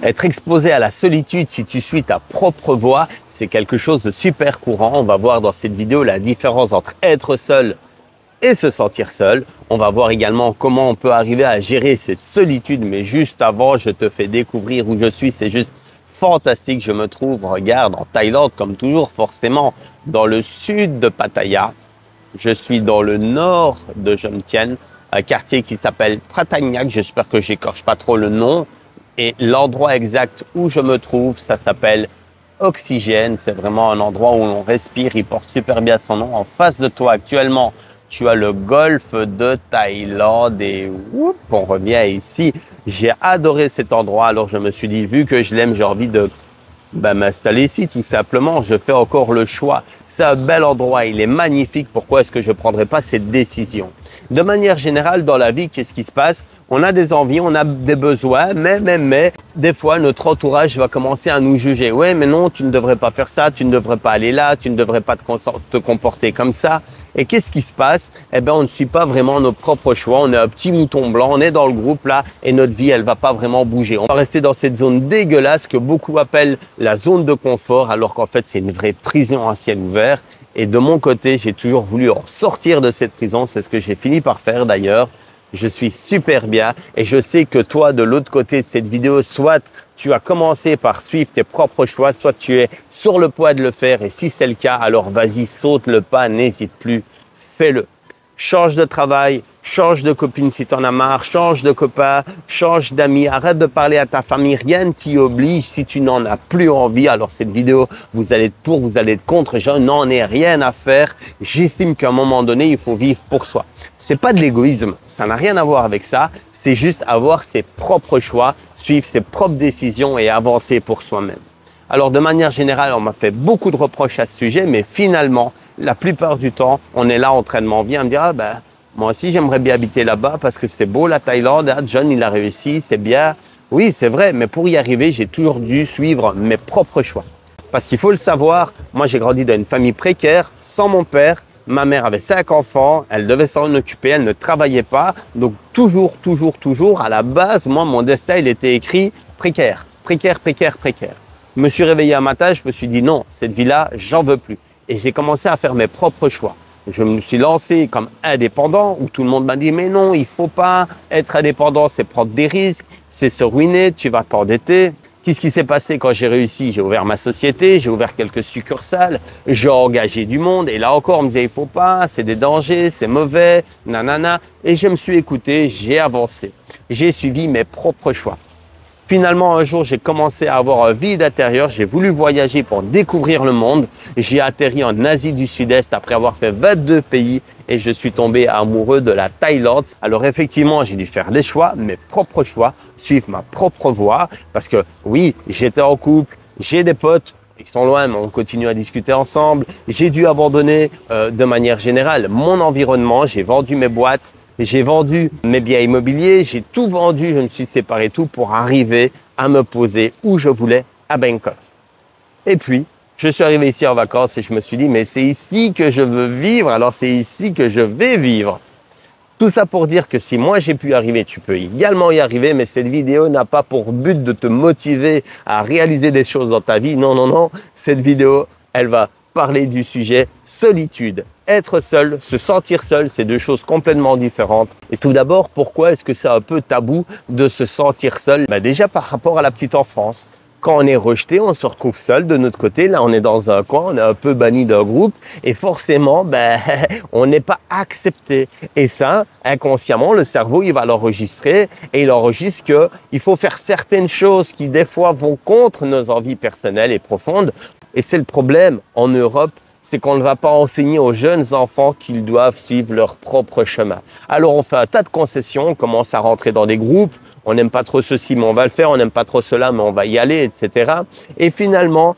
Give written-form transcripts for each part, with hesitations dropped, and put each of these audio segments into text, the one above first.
Être exposé à la solitude si tu suis ta propre voix, c'est quelque chose de super courant. On va voir dans cette vidéo la différence entre être seul et se sentir seul. On va voir également comment on peut arriver à gérer cette solitude. Mais juste avant, je te fais découvrir où je suis. C'est juste fantastique. Je me trouve, regarde, en Thaïlande, comme toujours, forcément, dans le sud de Pattaya. Je suis dans le nord de Jomtien, un quartier qui s'appelle Pratanyak. J'espère que j'écorche pas trop le nom. Et l'endroit exact où je me trouve, ça s'appelle Oxygène. C'est vraiment un endroit où on respire. Il porte super bien son nom. En face de toi, actuellement, tu as le golfe de Thaïlande et on revient ici. J'ai adoré cet endroit. Alors, je me suis dit, vu que je l'aime, j'ai envie de m'installer ici, tout simplement. Je fais encore le choix. C'est un bel endroit. Il est magnifique. Pourquoi est-ce que je ne prendrais pas cette décision? De manière générale, dans la vie, qu'est-ce qui se passe? On a des envies, on a des besoins, mais, des fois, notre entourage va commencer à nous juger. Ouais, mais non, tu ne devrais pas faire ça, tu ne devrais pas aller là, tu ne devrais pas te comporter comme ça. Et qu'est-ce qui se passe? Eh bien, on ne suit pas vraiment nos propres choix. On est un petit mouton blanc, on est dans le groupe là et notre vie, elle va pas vraiment bouger. On va rester dans cette zone dégueulasse que beaucoup appellent la zone de confort, alors qu'en fait, c'est une vraie prison à ciel ouvert. Et de mon côté, j'ai toujours voulu en sortir de cette prison. C'est ce que j'ai fini par faire d'ailleurs. Je suis super bien et je sais que toi, de l'autre côté de cette vidéo, soit tu as commencé par suivre tes propres choix, soit tu es sur le point de le faire. Et si c'est le cas, alors vas-y, saute le pas, n'hésite plus, fais-le. Change de travail, change de copine si tu en as marre, change de copain, change d'amis, arrête de parler à ta famille, rien ne t'y oblige si tu n'en as plus envie. Alors cette vidéo, vous allez être pour, vous allez être contre, je n'en ai rien à faire. J'estime qu'à un moment donné, il faut vivre pour soi. C'est pas de l'égoïsme, ça n'a rien à voir avec ça, c'est juste avoir ses propres choix, suivre ses propres décisions et avancer pour soi-même. Alors de manière générale, on m'a fait beaucoup de reproches à ce sujet, mais finalement, la plupart du temps, on est là en train de m'envier, à me dire moi aussi j'aimerais bien habiter là-bas parce que c'est beau la Thaïlande, John il a réussi, c'est bien. Oui, c'est vrai, mais pour y arriver, j'ai toujours dû suivre mes propres choix. Parce qu'il faut le savoir, moi j'ai grandi dans une famille précaire, sans mon père. Ma mère avait 5 enfants, elle devait s'en occuper, elle ne travaillait pas. Donc toujours, à la base, moi mon destin il était écrit précaire, précaire. Je me suis réveillé un matin, je me suis dit non, cette vie-là, j'en veux plus. Et j'ai commencé à faire mes propres choix. Je me suis lancé comme indépendant où tout le monde m'a dit mais non, il faut pas être indépendant, c'est prendre des risques, c'est se ruiner, tu vas t'endetter. Qu'est-ce qui s'est passé quand j'ai réussi? J'ai ouvert ma société, j'ai ouvert quelques succursales, j'ai engagé du monde et là encore on me disait il faut pas, c'est des dangers, c'est mauvais, nanana. Et je me suis écouté, j'ai avancé. J'ai suivi mes propres choix. Finalement, un jour, j'ai commencé à avoir un vide intérieur. J'ai voulu voyager pour découvrir le monde. J'ai atterri en Asie du Sud-Est après avoir fait 22 pays et je suis tombé amoureux de la Thaïlande. Alors effectivement, j'ai dû faire des choix, mes propres choix, suivre ma propre voie parce que oui, j'étais en couple, j'ai des potes. Ils sont loin, mais on continue à discuter ensemble. J'ai dû abandonner de manière générale mon environnement. J'ai vendu mes boîtes. J'ai vendu mes biens immobiliers, j'ai tout vendu, je me suis séparé tout pour arriver à me poser où je voulais à Bangkok. Et puis, je suis arrivé ici en vacances et je me suis dit, mais c'est ici que je veux vivre, alors c'est ici que je vais vivre. Tout ça pour dire que si moi j'ai pu y arriver, tu peux également y arriver, mais cette vidéo n'a pas pour but de te motiver à réaliser des choses dans ta vie. Non, cette vidéo, elle va parler du sujet solitude. Être seul, se sentir seul, c'est deux choses complètement différentes. Et tout d'abord, pourquoi est-ce que c'est un peu tabou de se sentir seul? Déjà par rapport à la petite enfance. Quand on est rejeté, on se retrouve seul de notre côté. Là, on est dans un coin, on est un peu banni d'un groupe et forcément, on n'est pas accepté. Et ça, inconsciemment, le cerveau, il va l'enregistrer et il enregistre qu'il faut faire certaines choses qui, des fois, vont contre nos envies personnelles et profondes. Et c'est le problème en Europe, c'est qu'on ne va pas enseigner aux jeunes enfants qu'ils doivent suivre leur propre chemin. Alors, on fait un tas de concessions, on commence à rentrer dans des groupes, on n'aime pas trop ceci, mais on va le faire, on n'aime pas trop cela, mais on va y aller, etc. Et finalement,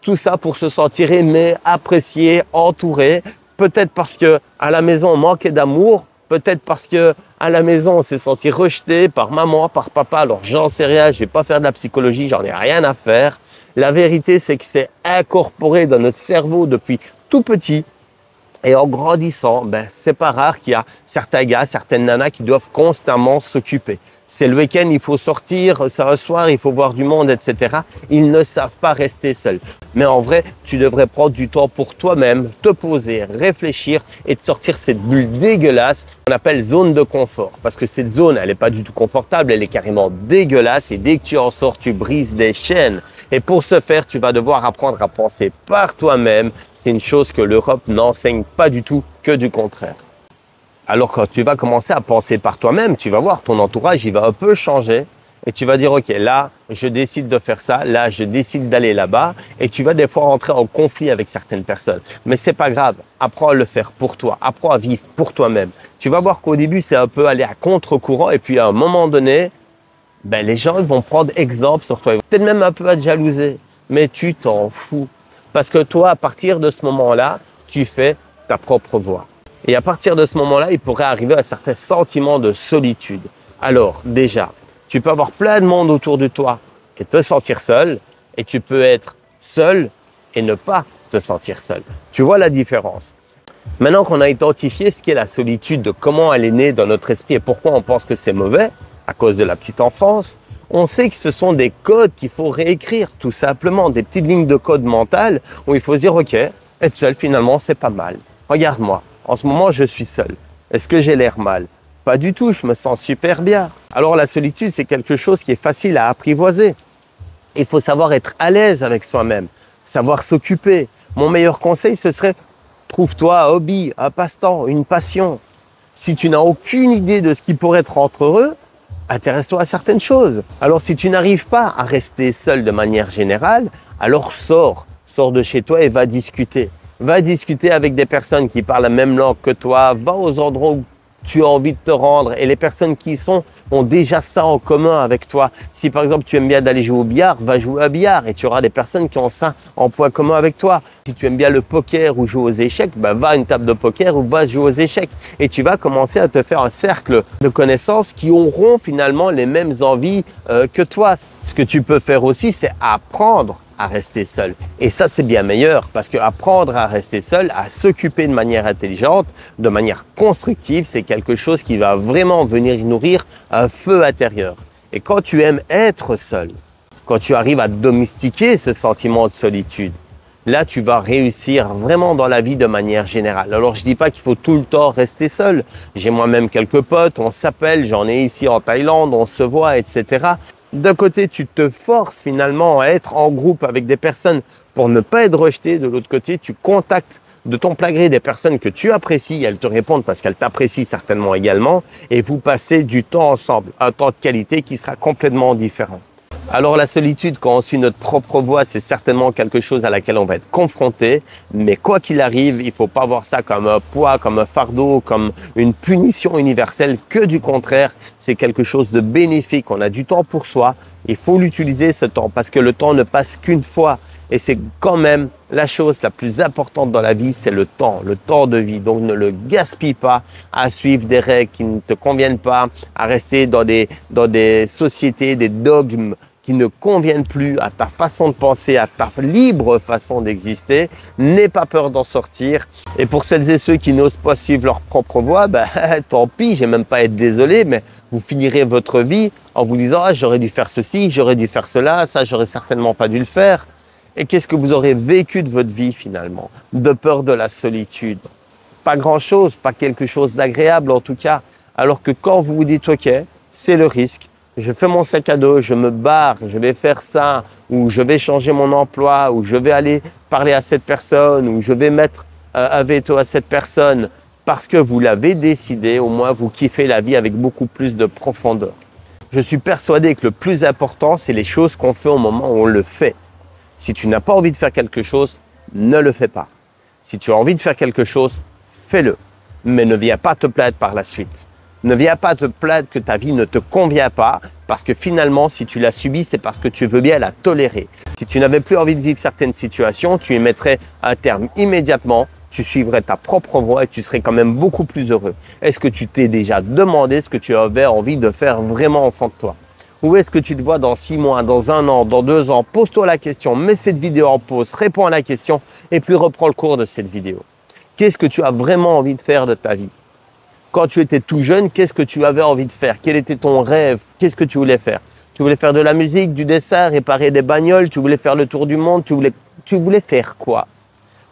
tout ça pour se sentir aimé, apprécié, entouré, peut-être parce que à la maison, on manquait d'amour, peut-être parce que à la maison, on s'est senti rejeté par maman, par papa. Alors, j'en sais rien, je vais pas faire de la psychologie, j'en ai rien à faire. La vérité, c'est que c'est incorporé dans notre cerveau depuis tout petit. Et en grandissant, c'est pas rare qu'il y a certains gars, certaines nanas qui doivent constamment s'occuper. C'est le week-end, il faut sortir, c'est un soir, il faut voir du monde, etc. Ils ne savent pas rester seuls. Mais en vrai, tu devrais prendre du temps pour toi-même, te poser, réfléchir et de sortir cette bulle dégueulasse qu'on appelle zone de confort. Parce que cette zone, elle n'est pas du tout confortable, elle est carrément dégueulasse et dès que tu en sors, tu brises des chaînes. Et pour ce faire, tu vas devoir apprendre à penser par toi-même. C'est une chose que l'Europe n'enseigne pas du tout, que du contraire. Alors quand tu vas commencer à penser par toi-même, tu vas voir ton entourage, il va un peu changer et tu vas dire ok, là je décide de faire ça, là je décide d'aller là-bas et tu vas des fois rentrer en conflit avec certaines personnes. Mais c'est pas grave, apprends à le faire pour toi, apprends à vivre pour toi-même. Tu vas voir qu'au début c'est un peu aller à contre-courant et puis à un moment donné, les gens vont prendre exemple sur toi. Ils vont peut-être même un peu être jalousés, mais tu t'en fous. Parce que toi, à partir de ce moment-là, tu fais ta propre voie. Et à partir de ce moment-là, il pourrait arriver un certain sentiment de solitude. Alors déjà, tu peux avoir plein de monde autour de toi et te sentir seul. Et tu peux être seul et ne pas te sentir seul. Tu vois la différence? Maintenant qu'on a identifié ce qu'est la solitude, de comment elle est née dans notre esprit et pourquoi on pense que c'est mauvais, à cause de la petite enfance, on sait que ce sont des codes qu'il faut réécrire, tout simplement, des petites lignes de code mental où il faut se dire, ok, être seul finalement, c'est pas mal. Regarde-moi. En ce moment, je suis seul. Est-ce que j'ai l'air mal? Pas du tout, je me sens super bien. Alors la solitude, c'est quelque chose qui est facile à apprivoiser. Il faut savoir être à l'aise avec soi-même, savoir s'occuper. Mon meilleur conseil, ce serait, trouve-toi un hobby, un passe-temps, une passion. Si tu n'as aucune idée de ce qui pourrait te rendre heureux, intéresse-toi à certaines choses. Alors si tu n'arrives pas à rester seul de manière générale, alors sors de chez toi et va discuter. Va discuter avec des personnes qui parlent la même langue que toi. Va aux endroits où tu as envie de te rendre. Et les personnes qui y sont ont déjà ça en commun avec toi. Si par exemple tu aimes bien d'aller jouer au billard, va jouer au billard et tu auras des personnes qui ont ça en point commun avec toi. Si tu aimes bien le poker ou jouer aux échecs, va à une table de poker ou va jouer aux échecs. Et tu vas commencer à te faire un cercle de connaissances qui auront finalement les mêmes envies que toi. Ce que tu peux faire aussi, c'est apprendre à rester seul. Et ça, c'est bien meilleur parce que apprendre à rester seul, à s'occuper de manière intelligente, de manière constructive, c'est quelque chose qui va vraiment venir nourrir un feu intérieur. Et quand tu aimes être seul, quand tu arrives à domestiquer ce sentiment de solitude, là, tu vas réussir vraiment dans la vie de manière générale. Alors, je dis pas qu'il faut tout le temps rester seul. J'ai moi-même quelques potes, on s'appelle, j'en ai ici en Thaïlande, on se voit, etc. D'un côté, tu te forces finalement à être en groupe avec des personnes pour ne pas être rejeté. De l'autre côté, tu contactes de ton plein gré des personnes que tu apprécies. Elles te répondent parce qu'elles t'apprécient certainement également. Et vous passez du temps ensemble, un temps de qualité qui sera complètement différent. Alors la solitude, quand on suit notre propre voie, c'est certainement quelque chose à laquelle on va être confronté. Mais quoi qu'il arrive, il ne faut pas voir ça comme un poids, comme un fardeau, comme une punition universelle. Que du contraire, c'est quelque chose de bénéfique. On a du temps pour soi. Il faut l'utiliser ce temps parce que le temps ne passe qu'une fois. Et c'est quand même la chose la plus importante dans la vie, c'est le temps de vie. Donc ne le gaspille pas à suivre des règles qui ne te conviennent pas, à rester dans des sociétés, des dogmes qui ne conviennent plus à ta façon de penser, à ta libre façon d'exister. N'aie pas peur d'en sortir. Et pour celles et ceux qui n'osent pas suivre leur propre voie, tant pis, j'ai même pas à être désolé, mais vous finirez votre vie en vous disant « Ah, j'aurais dû faire ceci, j'aurais dû faire cela, ça, j'aurais certainement pas dû le faire ». Et qu'est-ce que vous aurez vécu de votre vie finalement? De peur de la solitude. Pas grand-chose, pas quelque chose d'agréable en tout cas. Alors que quand vous vous dites « Ok, c'est le risque, je fais mon sac à dos, je me barre, je vais faire ça, ou je vais changer mon emploi, ou je vais aller parler à cette personne, ou je vais mettre un veto à cette personne », parce que vous l'avez décidé, au moins vous kiffez la vie avec beaucoup plus de profondeur. Je suis persuadé que le plus important, c'est les choses qu'on fait au moment où on le fait. Si tu n'as pas envie de faire quelque chose, ne le fais pas. Si tu as envie de faire quelque chose, fais-le. Mais ne viens pas te plaindre par la suite. Ne viens pas te plaindre que ta vie ne te convient pas parce que finalement, si tu l'as subie, c'est parce que tu veux bien la tolérer. Si tu n'avais plus envie de vivre certaines situations, tu y mettrais un terme immédiatement, tu suivrais ta propre voie et tu serais quand même beaucoup plus heureux. Est-ce que tu t'es déjà demandé ce que tu avais envie de faire vraiment au fond de toi? Où est-ce que tu te vois dans 6 mois, dans 1 an, dans 2 ans? Pose-toi la question, mets cette vidéo en pause, réponds à la question et puis reprends le cours de cette vidéo. Qu'est-ce que tu as vraiment envie de faire de ta vie? Quand tu étais tout jeune, qu'est-ce que tu avais envie de faire? Quel était ton rêve? Qu'est-ce que tu voulais faire? Tu voulais faire de la musique, du dessin, réparer des bagnoles, tu voulais faire le tour du monde, tu voulais faire quoi?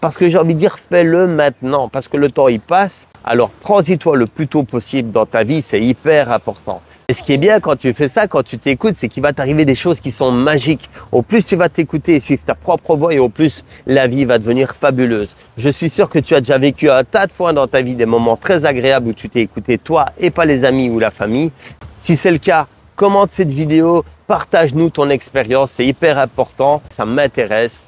Parce que j'ai envie de dire, fais-le maintenant, parce que le temps il passe. Alors prends-y-toi le plus tôt possible dans ta vie, c'est hyper important. Et ce qui est bien quand tu fais ça, quand tu t'écoutes, c'est qu'il va t'arriver des choses qui sont magiques. Au plus tu vas t'écouter et suivre ta propre voix, et au plus la vie va devenir fabuleuse. Je suis sûr que tu as déjà vécu un tas de fois dans ta vie des moments très agréables où tu t'es écouté toi et pas les amis ou la famille. Si c'est le cas, commente cette vidéo, partage-nous ton expérience, c'est hyper important, ça m'intéresse.